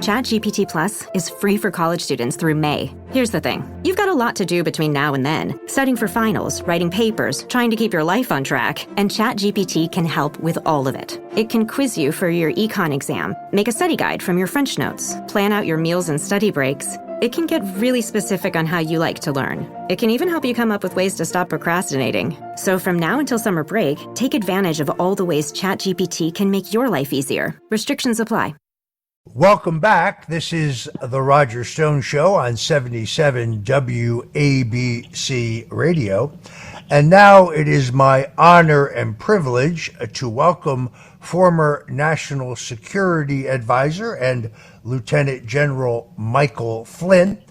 ChatGPT Plus is free for college students through May. Here's the thing. You've got a lot to do between now and then. Studying for finals, writing papers, trying to keep your life on track, and ChatGPT can help with all of it. It can quiz you for your econ exam, make a study guide from your French notes, plan out your meals and study breaks. It can get really specific on how you like to learn. It can even help you come up with ways to stop procrastinating. So from now until summer break, take advantage of all the ways ChatGPT can make your life easier. Restrictions apply. Welcome back. This is The Roger Stone Show on 77 WABC Radio. And now it is my honor and privilege to welcome former National Security Advisor and Lieutenant General Michael Flynn.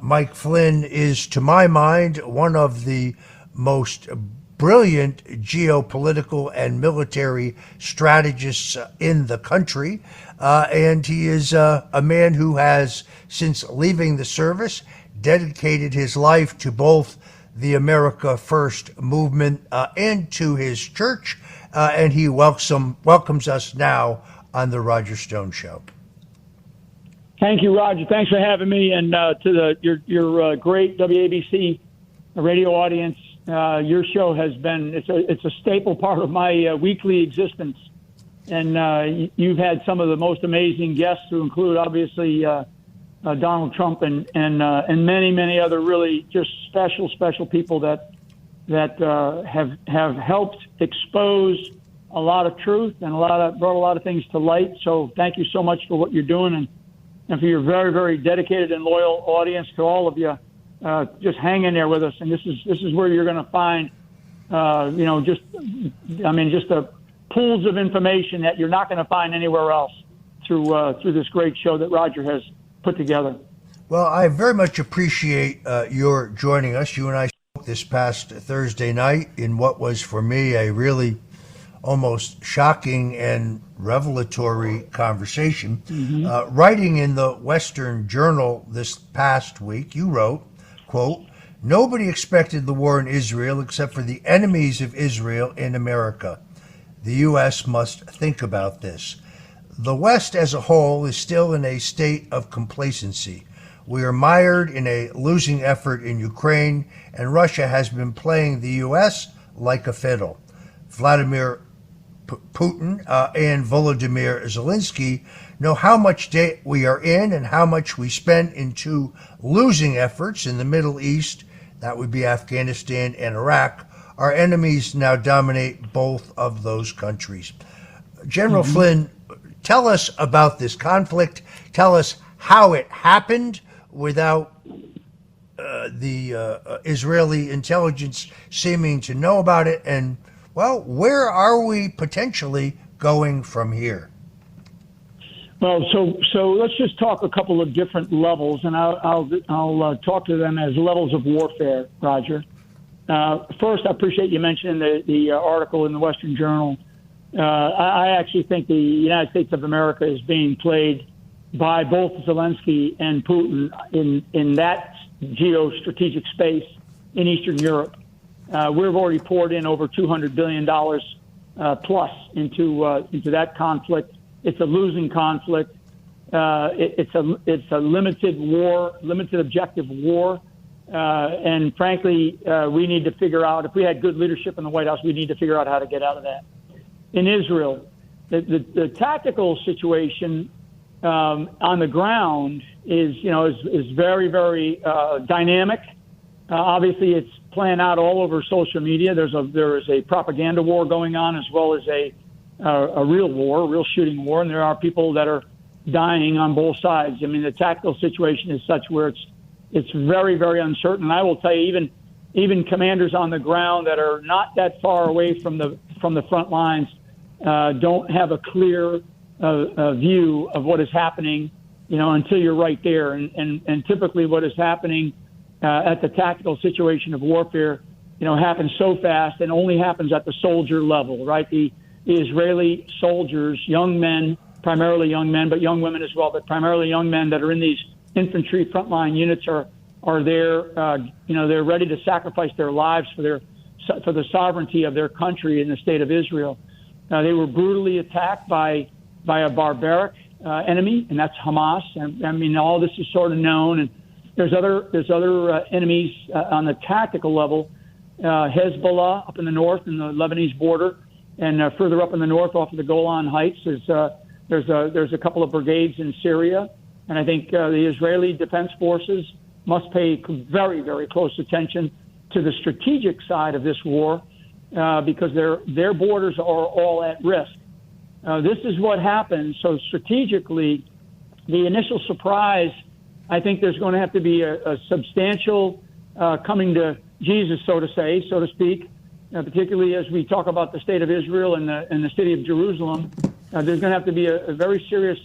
Mike Flynn is, to my mind, one of the most brilliant geopolitical and military strategists in the country. And he is a man who has, since leaving the service, dedicated his life to both the America First movement and to his church. And he welcomes us now on the Roger Stone Show. Thank you, Roger. Thanks for having me, and to your great WABC radio audience. Your show has been it's a staple part of my weekly existence, and you've had some of the most amazing guests, to include obviously Donald Trump and many other really just special people that have helped expose a lot of truth and brought a lot of things to light. So thank you so much for what you're doing, and for your very dedicated and loyal audience. To all of you, just hang in there with us. And this is where you're going to find, just the pools of information that you're not going to find anywhere else through this great show that Roger has put together. Well, I very much appreciate your joining us. You and I spoke this past Thursday night in what was for me a really almost shocking and revelatory conversation. Mm-hmm. Writing in the Western Journal this past week, you wrote, quote, "Nobody expected the war in Israel except for the enemies of Israel in America. The U.S. must think about this. The West as a whole is still in a state of complacency. We are mired in a losing effort in Ukraine, and Russia has been playing the U.S. like a fiddle. Vladimir Putin and Volodymyr Zelensky know how much debt we are in and how much we spent into losing efforts in the Middle East, that would be Afghanistan and Iraq. Our enemies now dominate both of those countries." General Flynn, tell us about this conflict. Tell us how it happened without the Israeli intelligence seeming to know about it, and well, where are we potentially going from here? Well, so let's just talk a couple of different levels, and I'll talk to them as levels of warfare, Roger. First, I appreciate you mentioning the article in the Western Journal. I actually think the United States of America is being played by both Zelensky and Putin in that geostrategic space in Eastern Europe. We've already poured in over $200 billion plus into that conflict. It's a losing conflict. It's a limited objective war. And frankly, we need to figure out, if we had good leadership in the White House, we need to figure out how to get out of that. In Israel, the tactical situation on the ground is very dynamic. Obviously, it's playing out all over social media. There is a propaganda war going on, as well as a real war, a real shooting war, and there are people that are dying on both sides. I mean, the tactical situation is such where it's very uncertain. I will tell you, even commanders on the ground that are not that far away from the front lines don't have a clear view of what is happening, until you're right there. And typically, what is happening at the tactical situation of warfare, happens so fast and only happens at the soldier level, right? The Israeli soldiers, young men, primarily young men, but young women as well, but primarily young men that are in these infantry frontline units are there. They're ready to sacrifice their lives for the sovereignty of their country in the state of Israel. They were brutally attacked by a barbaric enemy, and that's Hamas. And I mean, all this is sort of known. And there's other enemies on the tactical level. Hezbollah up in the north, in the Lebanese border, and further up in the north, off of the Golan Heights, there's a couple of brigades in Syria. And I think the Israeli Defense Forces must pay very, very close attention to the strategic side of this war, because their borders are all at risk. This is what happens. So strategically, the initial surprise, I think there's going to have to be a substantial coming to Jesus, so to speak, particularly as we talk about the state of Israel and the city of Jerusalem. There's going to have to be a very serious,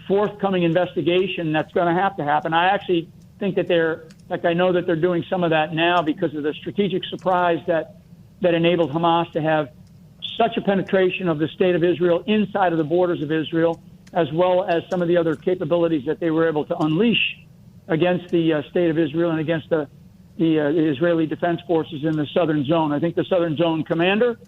forthcoming investigation that's going to have to happen. I actually think that I know that they're doing some of that now because of the strategic surprise that enabled Hamas to have such a penetration of the state of Israel inside of the borders of Israel, as well as some of the other capabilities that they were able to unleash against the state of Israel and against the Israeli Defense Forces in the Southern Zone. I think the Southern Zone commander,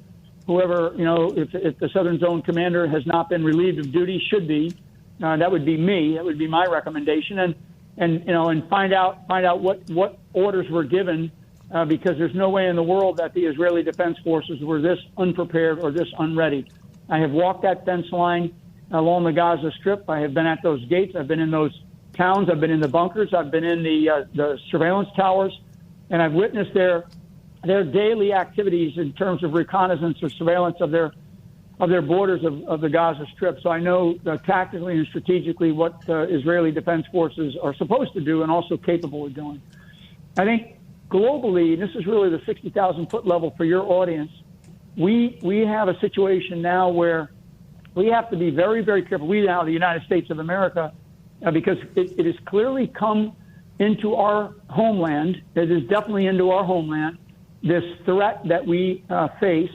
whoever, if the Southern Zone commander has not been relieved of duty, should be. That would be me. That would be my recommendation. And find out what orders were given, because there's no way in the world that the Israeli Defense Forces were this unprepared or this unready. I have walked that fence line along the Gaza Strip. I have been at those gates. I've been in those towns. I've been in the bunkers. I've been in the surveillance towers, and I've witnessed their daily activities in terms of reconnaissance or surveillance of their borders of the Gaza Strip. So I know tactically and strategically what Israeli Defense Forces are supposed to do and also capable of doing. I think globally, and this is really the 60,000-foot level for your audience, we have a situation now where we have to be very, very careful. We now, the United States of America, because it has clearly come into our homeland. It is definitely into our homeland. This threat that we face,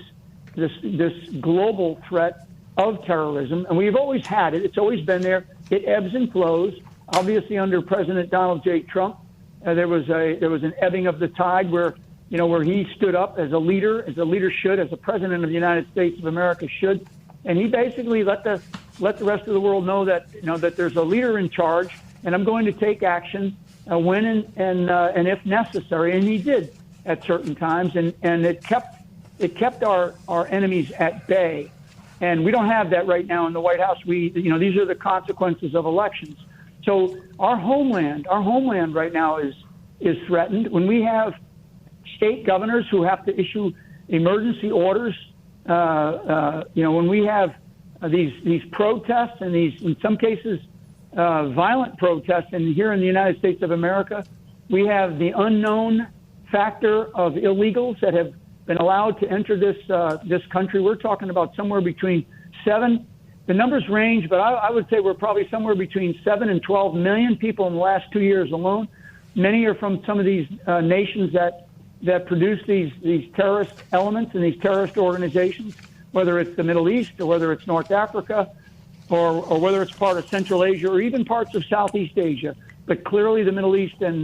this global threat of terrorism, and we've always had it. It's always been there. It ebbs and flows. Obviously, under President Donald J. Trump, there was an ebbing of the tide where he stood up as a leader should, as a president of the United States of America should, and he basically let the rest of the world know that that there's a leader in charge, and I'm going to take action when and if necessary, and he did at certain times, and it kept our enemies at bay, and we don't have that right now in the White House. These are the consequences of elections. So our homeland right now is threatened. When we have state governors who have to issue emergency orders, when we have these protests and these, in some cases, violent protests, and here in the United States of America, we have the unknown factor of illegals that have been allowed to enter this country. We're talking about somewhere between 7. The numbers range, but I would say we're probably somewhere between 7 and 12 million people in the last 2 years alone. Many are from some of these nations that produce these terrorist elements and these terrorist organizations, whether it's the Middle East or whether it's North Africa or whether it's part of Central Asia or even parts of Southeast Asia. But clearly the Middle East and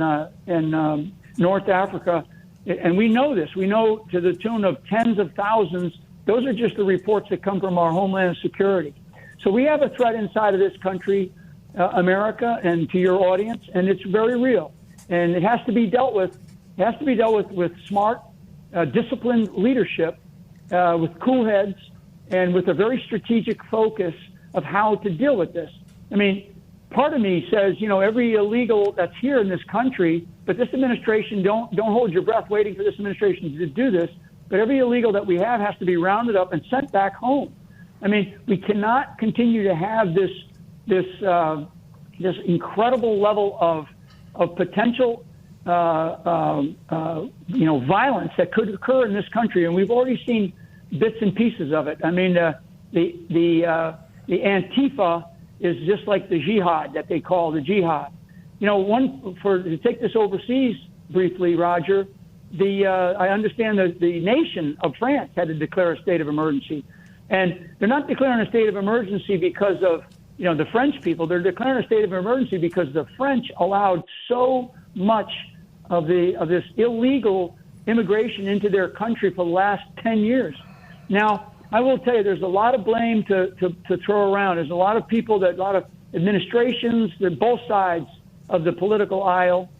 North Africa, and we know this. We know to the tune of tens of thousands. Those are just the reports that come from our Homeland Security. So we have a threat inside of this country, America, and to your audience, and it's very real. And it has to be dealt with. It has to be dealt with smart, disciplined leadership, with cool heads, and with a very strategic focus of how to deal with this. I mean, part of me says, every illegal that's here in this country, but this administration, don't hold your breath waiting for this administration to do this, but every illegal that we have has to be rounded up and sent back home. I mean, we cannot continue to have this incredible level of potential, violence that could occur in this country, and we've already seen bits and pieces of it. I mean, the Antifa is just like the jihad that they call the jihad. To take this overseas briefly, Roger, I understand that the nation of France had to declare a state of emergency. And they're not declaring a state of emergency because of, the French people. They're declaring a state of emergency because the French allowed so much of this illegal immigration into their country for the last 10 years. Now, I will tell you, there's a lot of blame to throw around. There's a lot of people, a lot of administrations, that both sides of the political aisle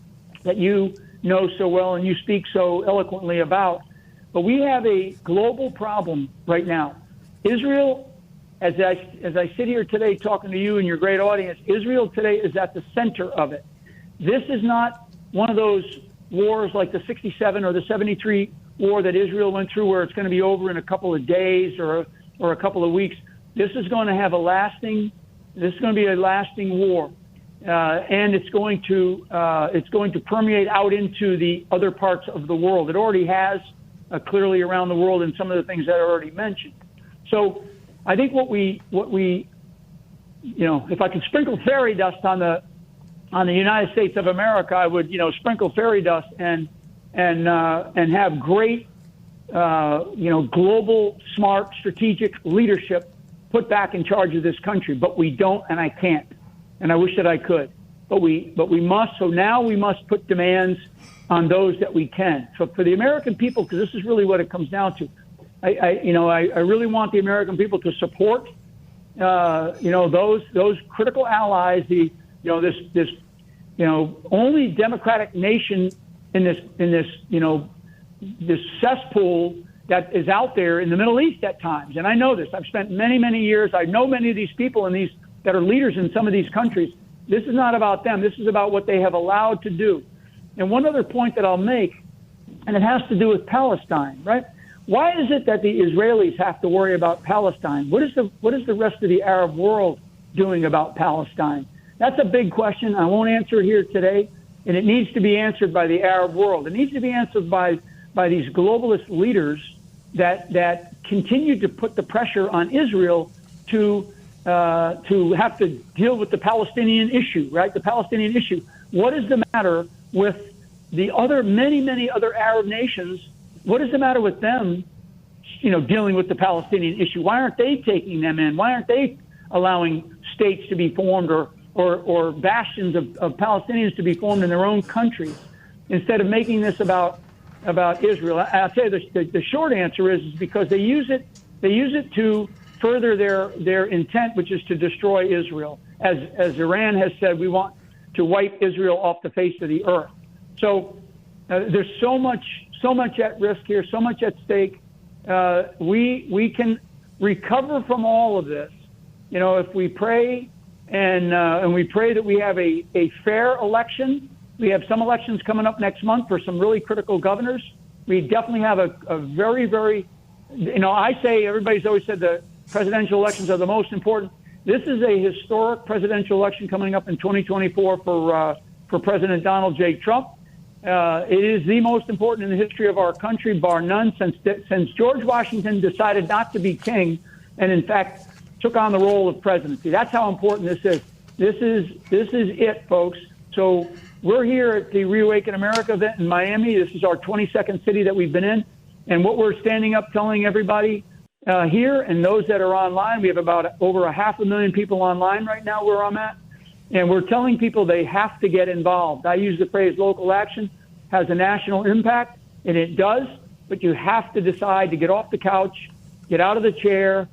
that you know so well and you speak so eloquently about. But we have a global problem right now. Israel, as I sit here today talking to you and your great audience, Israel today is at the center of it. This is not one of those wars like the 67 or the 73 war that Israel went through where it's going to be over in a couple of days or a couple of weeks. This is going to have this is going to be a lasting war. And it's going to permeate out into the other parts of the world. It already has clearly around the world in some of the things that I already mentioned. So I think what we if I could sprinkle fairy dust on the United States of America, I would sprinkle fairy dust and have great global smart strategic leadership put back in charge of this country. But we don't, and I can't. And I wish that I could, but we must. So now we must put demands on those that we can. So for the American people, because this is really what it comes down to, I really want the American people to support, those critical allies. This only democratic nation in this cesspool that is out there in the Middle East at times. And I know this. I've spent many years. I know many of these people in these that are leaders in some of these countries. This is not about them. This is about what they have allowed to do. And one other point that I'll make, and it has to do with Palestine, right? Why is it that the Israelis have to worry about Palestine? What is the rest of the Arab world doing about Palestine? That's a big question. I won't answer it here today, and it needs to be answered by the Arab world. It needs to be answered by these globalist leaders that continue to put the pressure on Israel to have to deal with the Palestinian issue, right? The Palestinian issue. What is the matter with the other many other Arab nations? What is the matter with them, dealing with the Palestinian issue? Why aren't they taking them in? Why aren't they allowing states to be formed or bastions of Palestinians to be formed in their own countries instead of making this about Israel? I'll tell you the short answer is because they use it to further their intent, which is to destroy Israel. As Iran has said, we want to wipe Israel off the face of the earth. So there's so much at risk here, so much at stake. We can recover from all of this, if we pray and we pray that we have a fair election. We have some elections coming up next month for some really critical governors. We definitely have a very, very, I say everybody's always said the presidential elections are the most important. This is a historic presidential election coming up in 2024 for President Donald J. Trump. It is the most important in the history of our country, bar none, since George Washington decided not to be king and, in fact, took on the role of presidency. That's how important this is. This is it, folks. So we're here at the Reawaken America event in Miami. This is our 22nd city that we've been in. And what we're standing up telling everybody here and those that are online, we have about over 500,000 people online right now where I'm at. And we're telling people they have to get involved. I use the phrase local action has a national impact, and it does, but you have to decide to get off the couch, get out of the chair,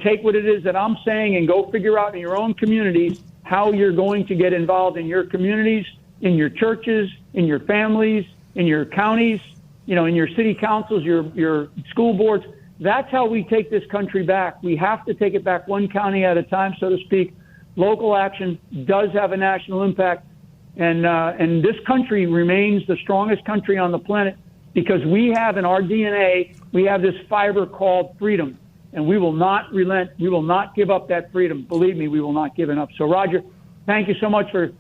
take what it is that I'm saying and go figure out in your own communities how you're going to get involved in your communities, in your churches, in your families, in your counties, in your city councils, your school boards. That's how we take this country back. We have to take it back one county at a time, so to speak. Local action does have a national impact, and this country remains the strongest country on the planet because we have in our DNA, we have this fiber called freedom, and we will not relent. We will not give up that freedom. Believe me, we will not give it up. So, Roger, thank you so much for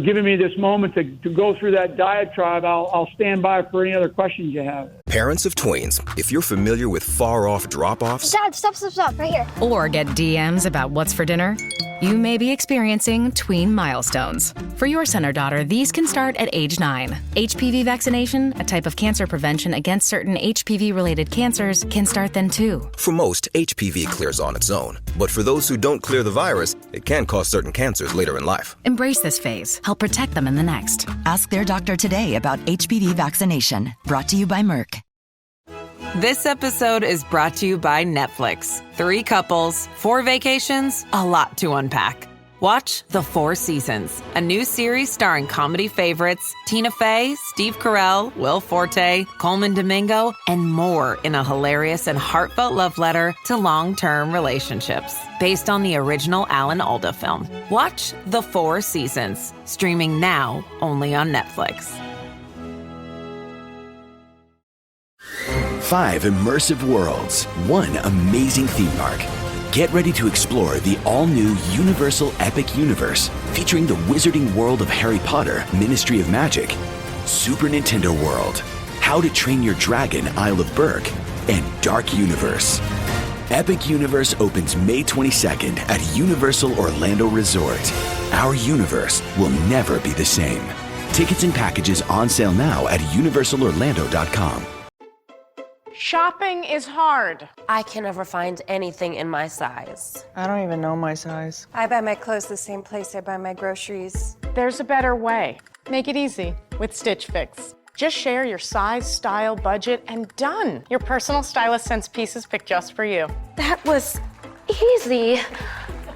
giving me this moment to go through that diatribe. I'll stand by for any other questions you have. Parents of tweens, if you're familiar with far-off drop-offs... Dad, stop, right here. Or get DMs about what's for dinner, you may be experiencing tween milestones. For your son or daughter, these can start at age 9. HPV vaccination, a type of cancer prevention against certain HPV-related cancers, can start then too. For most, HPV clears on its own. But for those who don't clear the virus, it can cause certain cancers later in life. Embrace this phase. Help protect them in the next. Ask their doctor today about HPV vaccination. Brought to you by Merck. This episode is brought to you by Netflix. 3 couples, 4 vacations, a lot to unpack. Watch The 4 Seasons, a new series starring comedy favorites Tina Fey, Steve Carell, Will Forte, Coleman Domingo, and more in a hilarious and heartfelt love letter to long-term relationships. Based on the original Alan Alda film. Watch The 4 Seasons, streaming now only on Netflix. 5 immersive worlds, 1 amazing theme park. Get ready to explore the all-new Universal Epic Universe, featuring the wizarding world of Harry Potter, Ministry of Magic, Super Nintendo World, How to Train Your Dragon, Isle of Berk, and Dark Universe. Epic Universe opens May 22nd at Universal Orlando Resort. Our universe will never be the same. Tickets and packages on sale now at universalorlando.com. Shopping is hard. I can never find anything in my size. I don't even know my size. I buy my clothes the same place I buy my groceries. There's a better way. Make it easy with Stitch Fix. Just share your size, style, budget, and done. Your personal stylist sends pieces picked just for you. That was easy.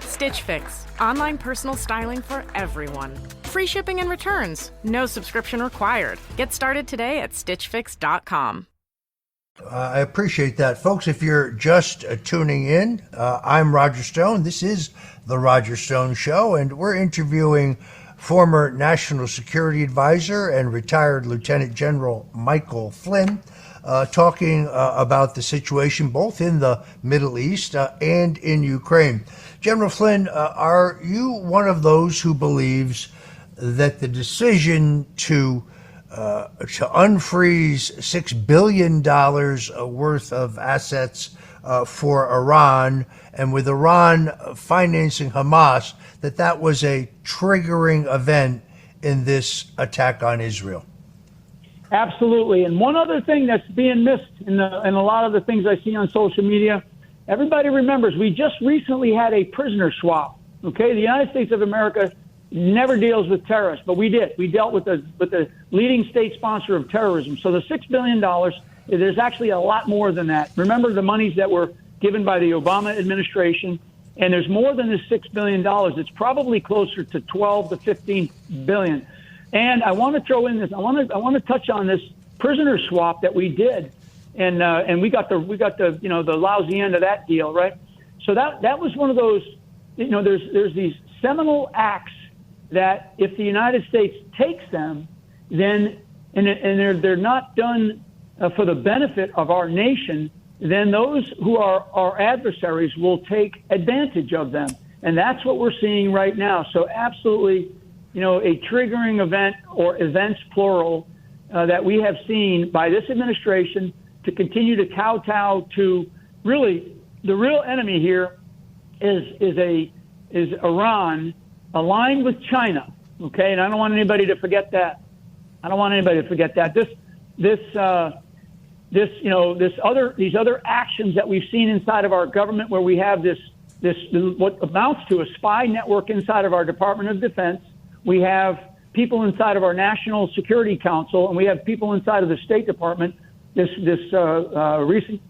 Stitch Fix. Online personal styling for everyone. Free shipping and returns. No subscription required. Get started today at stitchfix.com. I appreciate that. Folks, if you're just tuning in, I'm Roger Stone. This is The Roger Stone Show, and we're interviewing former National Security Advisor and retired Lieutenant General Michael Flynn, talking about the situation both in the Middle East and in Ukraine. General Flynn, are you one of those who believes that the decision to unfreeze $6 billion worth of assets for Iran, and with Iran financing Hamas, that was a triggering event in this attack on Israel? Absolutely. And one other thing that's being missed in a lot of the things I see on social media, everybody remembers we just recently had a prisoner swap. Okay, the United States of America never deals with terrorists, but we did. We dealt with the leading state sponsor of terrorism. So the $6 billion, there's actually a lot more than that. Remember the monies that were given by the Obama administration, and there's more than the $6 billion. It's probably closer to 12 to 15 billion. And I want to throw in this. I want to touch on this prisoner swap that we did, and we got the the lousy end of that deal, right? So that was one of those. There's these seminal acts that if the United States takes them, then and they're not done for the benefit of our nation, then those who are our adversaries will take advantage of them, and that's what we're seeing right now. So absolutely, a triggering event or events plural that we have seen by this administration to continue to kowtow to really the real enemy here is Iran, aligned with China, okay? And I don't want anybody to forget that. These other actions that we've seen inside of our government, where we have this what amounts to a spy network inside of our Department of Defense. We have people inside of our National Security Council, and we have people inside of the State Department. This recent,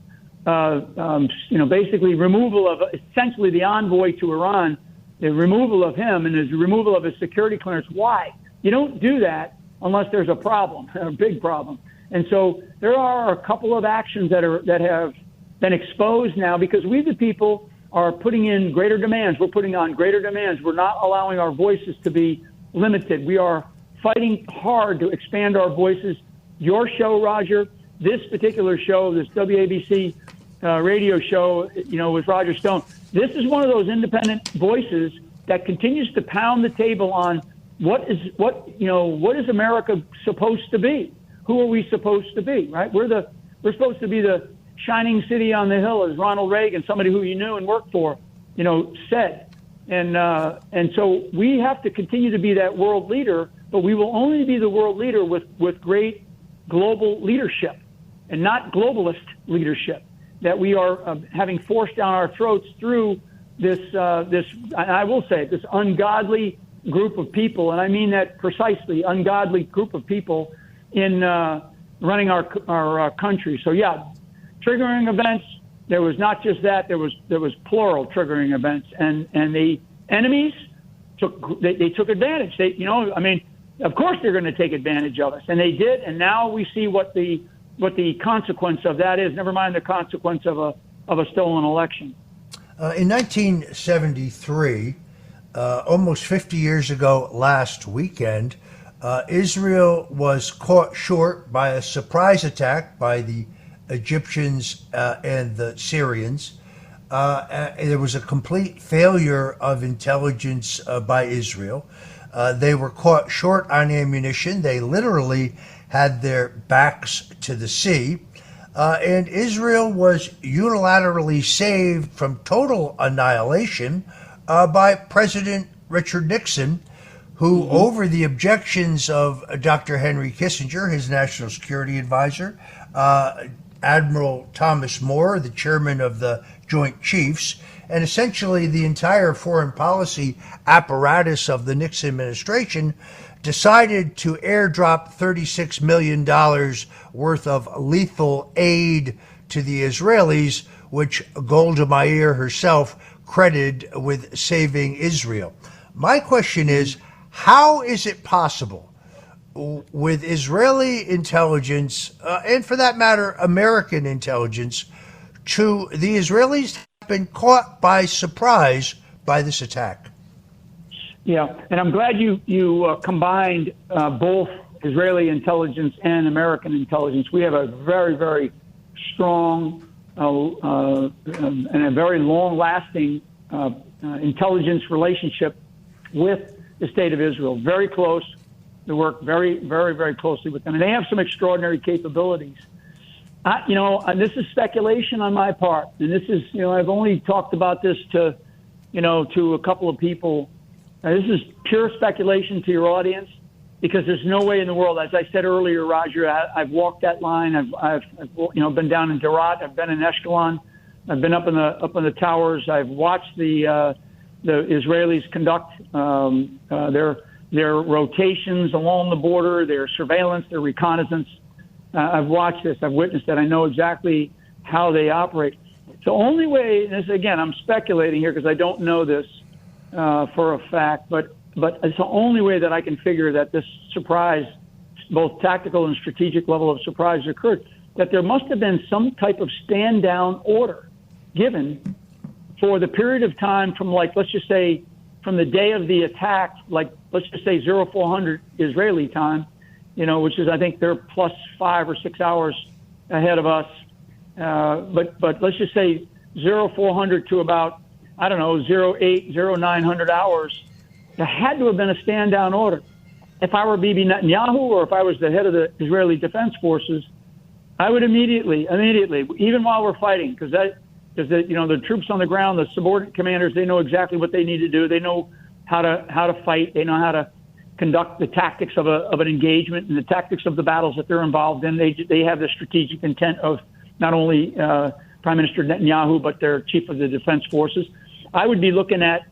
basically removal of essentially the envoy to Iran. The removal of him and his removal of his security clearance. Why? You don't do that unless there's a problem, a big problem. And so there are a couple of actions that have been exposed now because we, the people, are putting in greater demands. We're putting on greater demands. We're not allowing our voices to be limited. We are fighting hard to expand our voices. Your show, Roger, this particular show, this WABC radio show, with Roger Stone. This is one of those independent voices that continues to pound the table on what is America supposed to be? Who are we supposed to be? Right? We're supposed to be the shining city on the hill, as Ronald Reagan, somebody who you knew and worked for, said. And so we have to continue to be that world leader, but we will only be the world leader with great global leadership and not globalist leadership that we are having forced down our throats through this, I will say it, this ungodly group of people, and I mean that precisely, ungodly group of people in running our country. So yeah, triggering events. There was not just that. There was plural triggering events, and the enemies took advantage. Of course they're going to take advantage of us, and they did. And now we see what the consequence of that is. Never mind the consequence of a stolen election. In 1973, almost 50 years ago last weekend, Israel was caught short by a surprise attack by the Egyptians and the Syrians. There was a complete failure of intelligence by Israel. They were caught short on ammunition. They literally had their backs to the sea. And Israel was unilaterally saved from total annihilation by President Richard Nixon, who, over the objections of Dr. Henry Kissinger, his national security advisor, Admiral Thomas Moore, the chairman of the Joint Chiefs, and essentially the entire foreign policy apparatus of the Nixon administration, decided to airdrop $36 million worth of lethal aid to the Israelis, which Golda Meir herself credited with saving Israel. My question is, how is it possible with Israeli intelligence, and for that matter, American intelligence, the Israelis have been caught by surprise by this attack? Yeah, and I'm glad you combined both Israeli intelligence and American intelligence. We have a very, very strong and a very long-lasting intelligence relationship with the state of Israel. Very close. We work very, very, very closely with them, and they have some extraordinary capabilities. And this is speculation on my part, and this is, I've only talked about this to a couple of people. This is pure speculation to your audience, because there's no way in the world. As I said earlier, Roger, I've walked that line. I've been down in Derat. I've been in Ashkelon. I've been up in the towers. I've watched the Israelis conduct their rotations along the border, their surveillance, their reconnaissance. I've watched this. I've witnessed it. I know exactly how they operate. The only way, and this again, I'm speculating here because I don't know this for a fact, but it's the only way that I can figure that this surprise, both tactical and strategic level of surprise, occurred, that there must have been some type of stand-down order given for the period of time from, let's just say, from the day of the attack, let's just say 0400 Israeli time, which is, I think they're plus 5 or 6 hours ahead of us. But let's just say 0400 to about, 08, 0900 hours. There had to have been a stand-down order. If I were Bibi Netanyahu, or if I was the head of the Israeli Defense Forces, I would immediately, even while we're fighting, because the troops on the ground, the subordinate commanders, they know exactly what they need to do. They know how to fight. They know how to conduct the tactics of an engagement and the tactics of the battles that they're involved in. They have the strategic intent of not only Prime Minister Netanyahu, but their chief of the defense forces. I would be looking at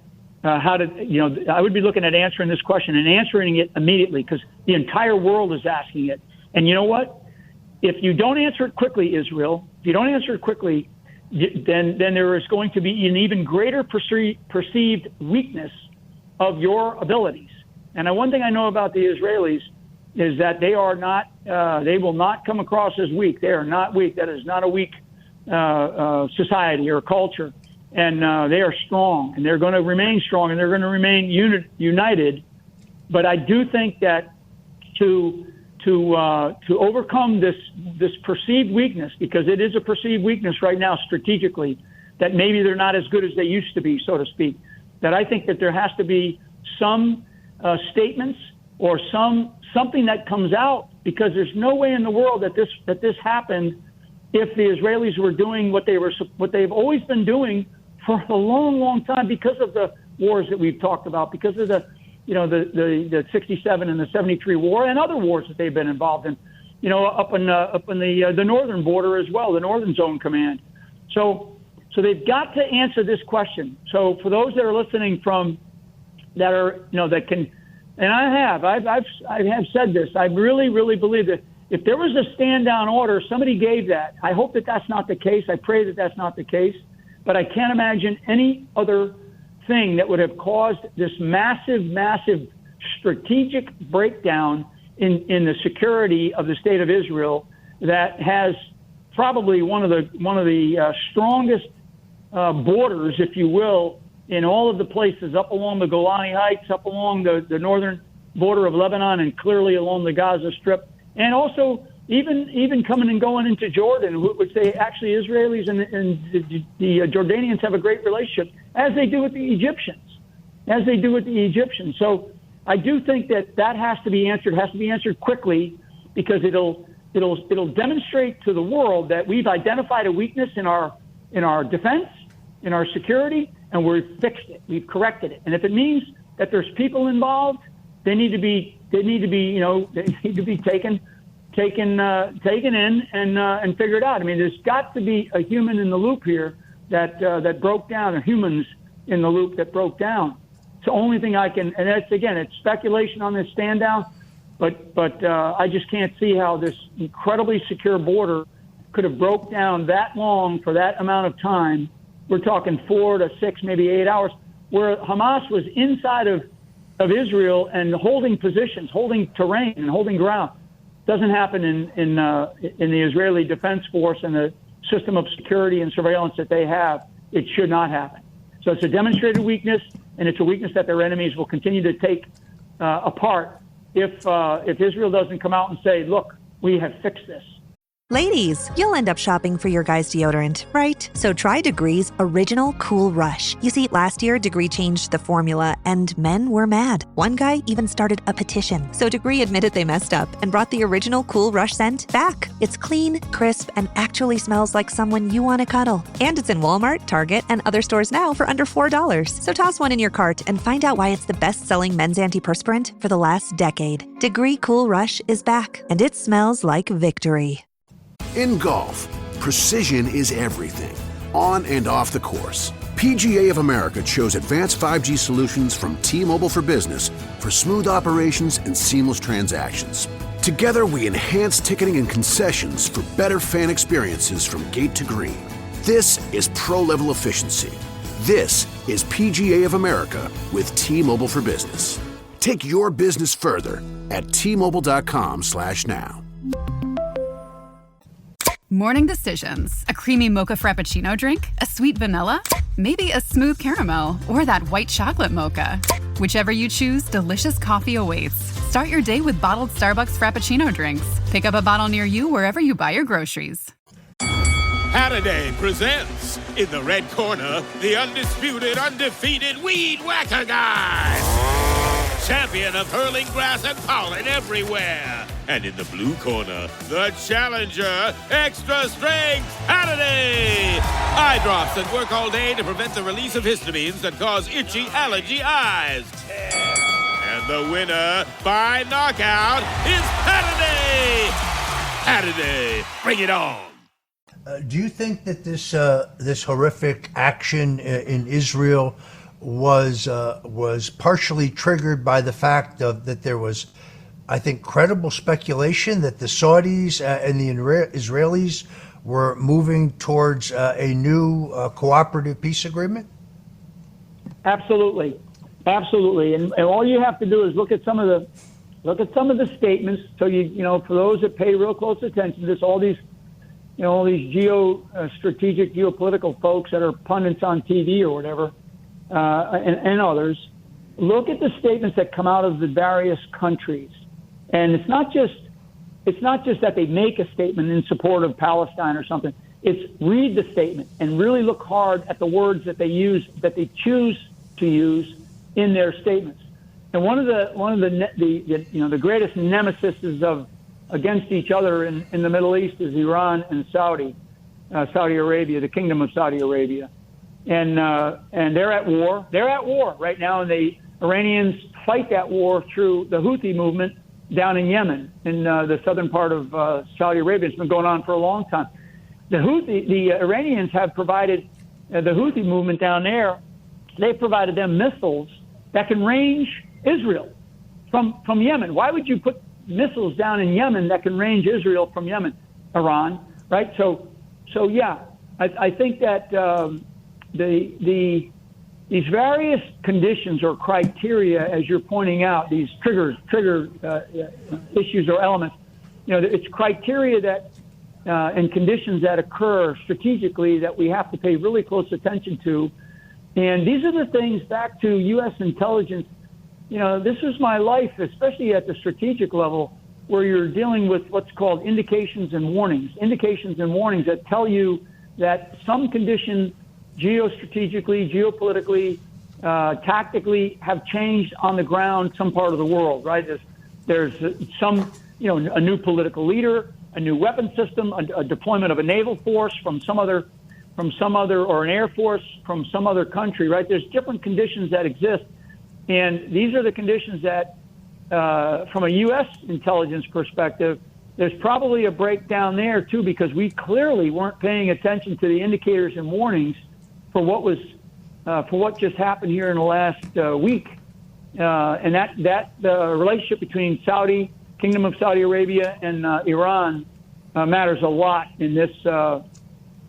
I would be looking at answering this question and answering it immediately, because the entire world is asking it. And you know what? If you don't answer it quickly, Israel, if you don't answer it quickly, then there is going to be an even greater perceived weakness of your abilities. And one thing I know about the Israelis is that they are not, they will not come across as weak. They are not weak. That is not a weak society or culture. And they are strong, and they're going to remain strong, and they're going to remain united. But I do think that to overcome this perceived weakness, because it is a perceived weakness right now strategically, that maybe they're not as good as they used to be, so to speak, that I think that there has to be some statements or something that comes out, because there's no way in the world that this happened if the Israelis were doing what they've always been doing for a long, long time, because of the wars that we've talked about, because of the 67 and the 73 war and other wars that they've been involved in, up in the northern border as well, the Northern Zone Command. So they've got to answer this question. So for those that are listening that can, and I have said this, I really, really believe that if there was a stand-down order, somebody gave that. I hope that that's not the case. I pray that that's not the case. But I can't imagine any other thing that would have caused this massive, massive strategic breakdown in the security of the state of Israel that has probably one of the strongest borders, if you will, in all of the places up along the Golani Heights, up along the northern border of Lebanon, and clearly along the Gaza Strip, and also even coming and going into Jordan, which they actually Israelis and the Jordanians have a great relationship, as they do with the Egyptians. So I do think that has to be answered quickly, because it'll demonstrate to the world that we've identified a weakness in our defense, in our security, and we've fixed it. We've corrected it. And if it means that there's people involved, they need to be taken in and figured out. I mean, there's got to be a human in the loop here that broke down, or humans in the loop that broke down. It's the only thing I can, and that's, again, it's speculation on this stand down, but I just can't see how this incredibly secure border could have broke down that long for that amount of time. We're talking 4 to 6, maybe 8 hours, where Hamas was inside of Israel and holding positions, holding terrain, and holding ground. Doesn't happen in the Israeli Defense Force and the system of security and surveillance that they have. It should not happen. So it's a demonstrated weakness, and it's a weakness that their enemies will continue to take apart if Israel doesn't come out and say, look, we have fixed this. Ladies, you'll end up shopping for your guy's deodorant, right? So try Degree's Original Cool Rush. You see, last year, Degree changed the formula, and men were mad. One guy even started a petition. So Degree admitted they messed up and brought the Original Cool Rush scent back. It's clean, crisp, and actually smells like someone you want to cuddle. And it's in Walmart, Target, and other stores now for under $4. So toss one in your cart and find out why it's the best-selling men's antiperspirant for the last decade. Degree Cool Rush is back, and it smells like victory. In golf, precision is everything, on and off the course. PGA of America chose advanced 5G solutions from T-Mobile for Business for smooth operations and seamless transactions. Together, we enhance ticketing and concessions for better fan experiences from gate to green. This is pro-level efficiency. This is PGA of America with T-Mobile for Business. Take your business further at T-Mobile.com/now. Morning decisions. A creamy mocha frappuccino drink? A sweet vanilla? Maybe a smooth caramel? Or that white chocolate mocha? Whichever you choose, delicious coffee awaits. Start your day with bottled Starbucks Frappuccino drinks. Pick up a bottle near you wherever you buy your groceries. Halliday presents, in the red corner, the undisputed, undefeated Weed Whacker Guy. Champion of hurling grass and pollen everywhere. And in the blue corner, the challenger, extra strength Halliday. Eye drops that work all day to prevent the release of histamines that cause itchy allergy eyes. And the winner by knockout is Halliday. Halliday, bring it on. Do you think that this horrific action in Israel was partially triggered by the fact that there was, I think, credible speculation that the Saudis and the Israelis were moving towards a new cooperative peace agreement? Absolutely. And all you have to do is look at some of the statements. So for those that pay real close attention to this, all these strategic geopolitical folks that are pundits on TV or whatever, and others, look at the statements that come out of the various countries. And it's not just that they make a statement in support of Palestine or something. It's read the statement and really look hard at the words that they use, that they choose to use in their statements. And one of the greatest nemesis of against each other in the Middle East is Iran and Saudi Arabia, the Kingdom of Saudi Arabia, and they're at war. They're at war right now, and the Iranians fight that war through the Houthi movement down in Yemen, in the southern part of Saudi Arabia. It's been going on for a long time. The Iranians have provided the Houthi movement down there. They've provided them missiles that can range Israel from Yemen. Why would you put missiles down in Yemen that can range Israel from Yemen, Iran, right? So yeah, I think that these various conditions or criteria, as you're pointing out, these trigger issues or elements, it's criteria that and conditions that occur strategically that we have to pay really close attention to. And these are the things, back to U.S. intelligence, this is my life, especially at the strategic level, where you're dealing with what's called indications and warnings that tell you that some condition geostrategically, geopolitically, tactically have changed on the ground, some part of the world, right? There's some, a new political leader, a new weapon system, a deployment of a naval force from some other, or an air force from some other country, right? There's different conditions that exist. And these are the conditions that, from a U.S. intelligence perspective, there's probably a breakdown there too, because we clearly weren't paying attention to the indicators and warnings for what just happened here in the last week, and that relationship between Kingdom of Saudi Arabia and Iran matters a lot in this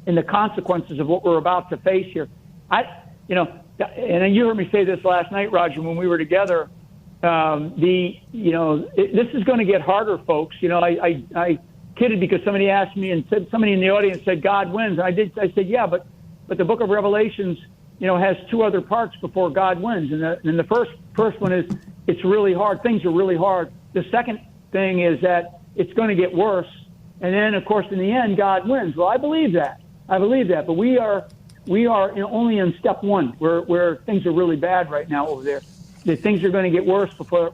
in the consequences of what we're about to face here. And you heard me say this last night, Roger, when we were together. This is going to get harder, folks. I kidded because somebody asked me and said, somebody in the audience said, God wins. And I said, yeah, but the book of Revelations, has two other parts before God wins. And the first one is it's really hard. Things are really hard. The second thing is that it's going to get worse. And then, of course, in the end, God wins. Well, I believe that. But we are only in step one, where things are really bad right now over there. The things are going to get worse before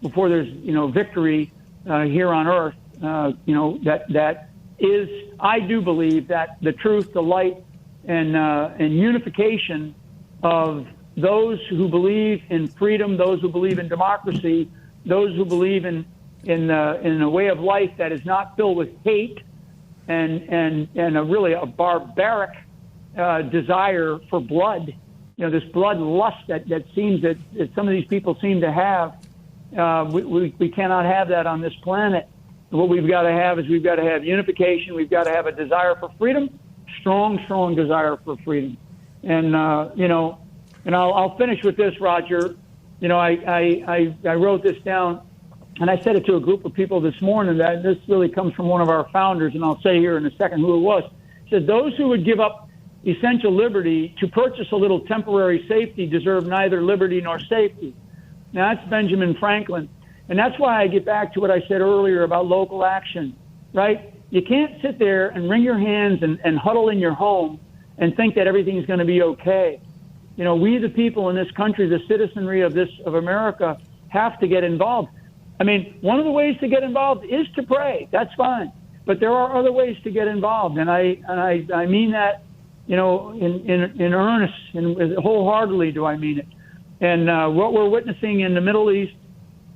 there's victory here on earth. That is, I do believe that the truth, the light, and unification of those who believe in freedom, those who believe in democracy, those who believe in a way of life that is not filled with hate and a barbaric desire for blood. This blood lust that seems that some of these people seem to have. We cannot have that on this planet. What we've got to have is we've got to have unification. We've got to have a desire for freedom, strong desire for freedom. And and I'll finish with this, Roger. I wrote this down, and I said it to a group of people this morning. That this really comes from one of our founders, and I'll say here in a second who it was. He said, "Those who would give up essential liberty to purchase a little temporary safety deserve neither liberty nor safety." Now, that's Benjamin Franklin. And that's why I get back to what I said earlier about local action, right? You can't sit there and wring your hands and huddle in your home and think that everything's going to be okay. We, the people in this country, the citizenry of America, have to get involved. I mean, one of the ways to get involved is to pray. That's fine. But there are other ways to get involved. And I mean that, in earnest and wholeheartedly do I mean it. And what we're witnessing in the Middle East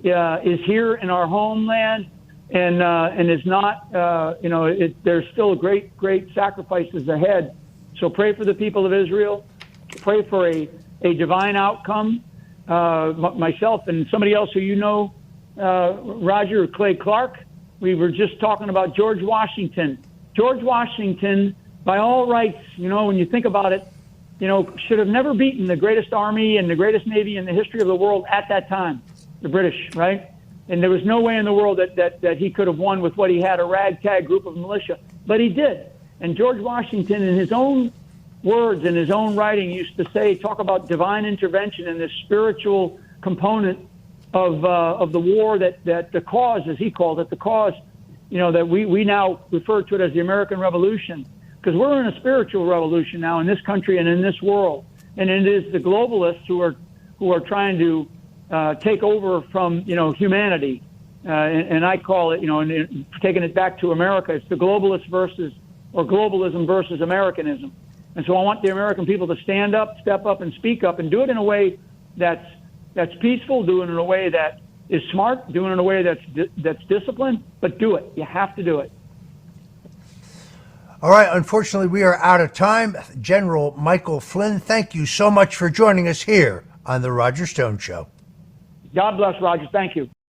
is here in our homeland, and is not, there's still great sacrifices ahead. So pray for the people of Israel. Pray for a divine outcome. Myself and somebody else who Roger Clay Clark, we were just talking about George Washington. George Washington, by all rights, when you think about it, should have never beaten the greatest army and the greatest navy in the history of the world at that time, the British, right? And there was no way in the world that he could have won with what he had, a ragtag group of militia. But he did. And George Washington, in his own words, in his own writing, used to talk about divine intervention and this spiritual component of the war, that the cause, as he called it, the cause, that we now refer to it as the American Revolution. Because we're in a spiritual revolution now in this country and in this world. And it is the globalists who are trying to take over from, humanity. And I call it, and taking it back to America, it's the globalism versus Americanism. And so I want the American people to stand up, step up, and speak up, and do it in a way that's peaceful, do it in a way that is smart, do it in a way that's disciplined, but do it. You have to do it. All right, unfortunately, we are out of time. General Michael Flynn, thank you so much for joining us here on The Roger Stone Show. God bless, Roger. Thank you.